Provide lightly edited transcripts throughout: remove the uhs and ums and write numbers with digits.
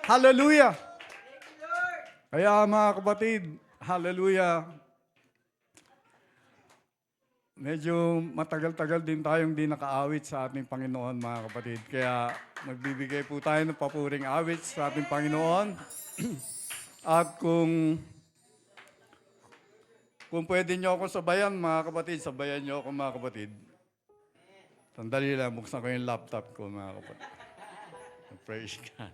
Hallelujah! Kaya mga kapatid, hallelujah! Medyo matagal-tagal din tayong di nakaawit sa ating Panginoon, mga kapatid. Kaya magbibigay po tayo ng papuring awit sa ating Panginoon. At kung pwede nyo ako sabayan, mga kapatid, sabayan nyo ako, mga kapatid. Sandali lang, buksan ko yung laptop ko, mga kapatid. Praise God.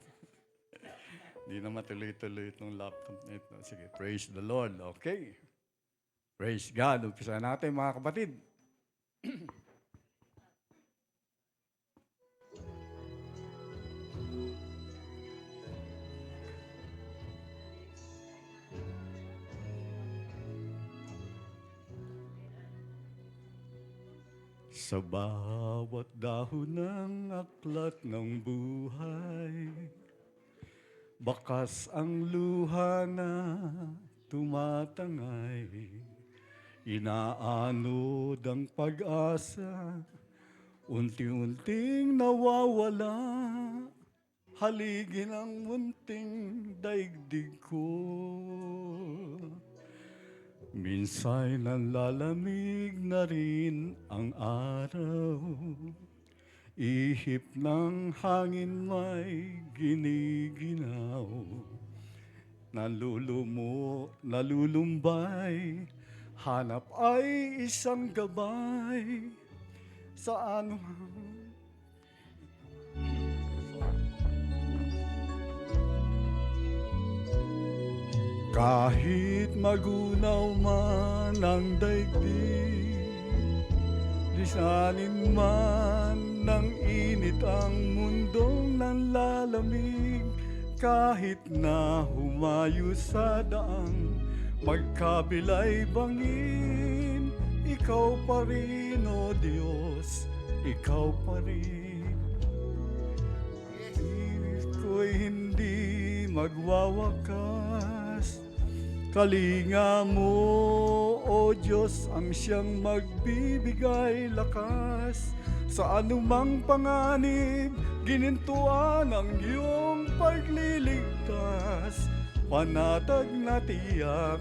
Hindi na matuloy-tuloy itong laptop nito. Sige, praise the Lord. Okay. Praise God. Umpisa natin, mga kapatid. Sa bawat dahon ng aklat ng buhay, bakas ang luha na tumatangay, inaanod ang pag-asa, unti-unting nawawala, haligin ang munting daigdig ko. Minsa'y nanlalamig na rin ang araw, ihip ng hangin may giniginaw, nalulumbay, hanap ay isang gabay, sa anumang kahit magunaw man ang daigdig, lisanin man ng init ang mundong nanlalamig, kahit na humayo sa daang magkabilay bangin, ikaw pa rin, O Diyos, ikaw pa rin. Ibig ko'y hindi magwawakas, kalinga mo, O Diyos, ang siyang magbibigay lakas. Sa anumang panganib, ginintuan ang iyong pagliligtas. Panatag na tiyak,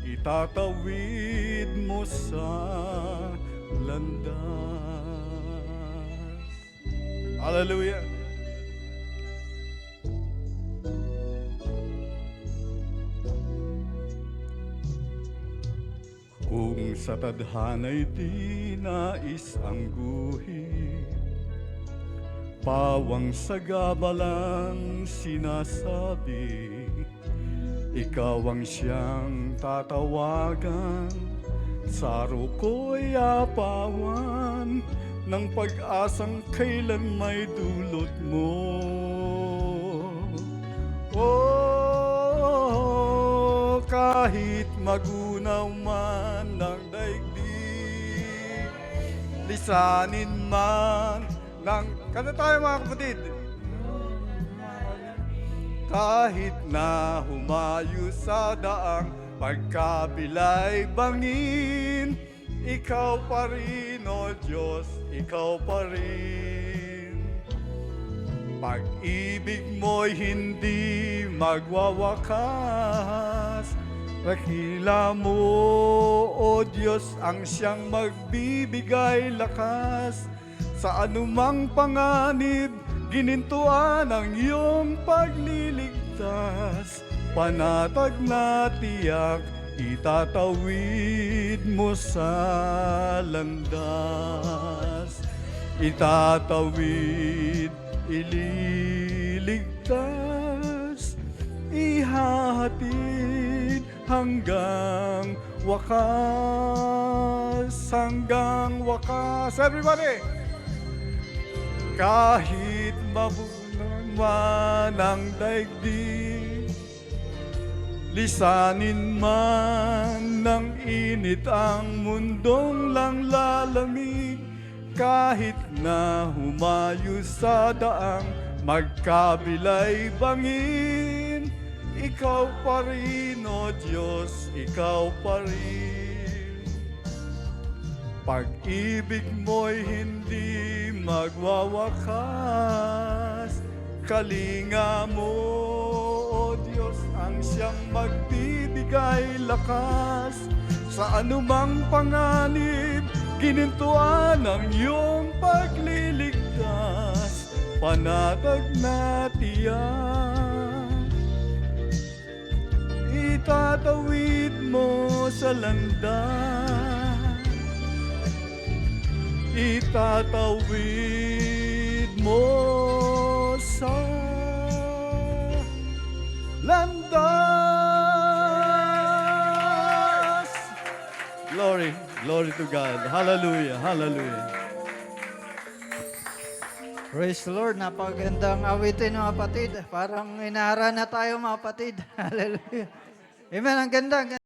itatawid mo sa landas. Hallelujah! Kung sa tadhana'y di nais ang guhit, pawang sagabalang sinasabi, ikaw ang siyang tatawagan, saro ko'y apawan ng pag-asang kailan may dulot mo. Oh, kahit magunaw man ang daigdig, lisanin man ng... Kanta tayo, mga kapatid. Kahit na humayo sa daang pagkabilay bangin, ikaw pa rin, O Diyos, ikaw pa rin. Pag-ibig mo'y hindi magwawakas, dakila mo, O Diyos, ang siyang magbibigay lakas. Sa anumang panganib, ginintuan ang iyong pagliligtas. Panatag na tiyak, itatawid mo sa landas. Itatawid, ililigtas, ihahatid hanggang wakas, hanggang wakas. Everybody! Kahit mabunan man ang daigdig, lisanin man ng init ang mundong lang lalamig, kahit na humayo sa daang magkabilay bangin, ikaw pa rin, O Diyos, ikaw pa rin. Pag-ibig mo'y hindi magwawakas, kalinga mo, siyang magbibigay lakas sa anumang panganib, ginintuan ang iyong pagliligtas, panatag na tiyak. Itatawid mo sa landas, itatawid mo sa landas. Glory, glory to God. Hallelujah, hallelujah. Praise the Lord. Napagandang awitin mga kapatid. Parang inara na tayo mga kapatid. Hallelujah. Amen. Ang ganda.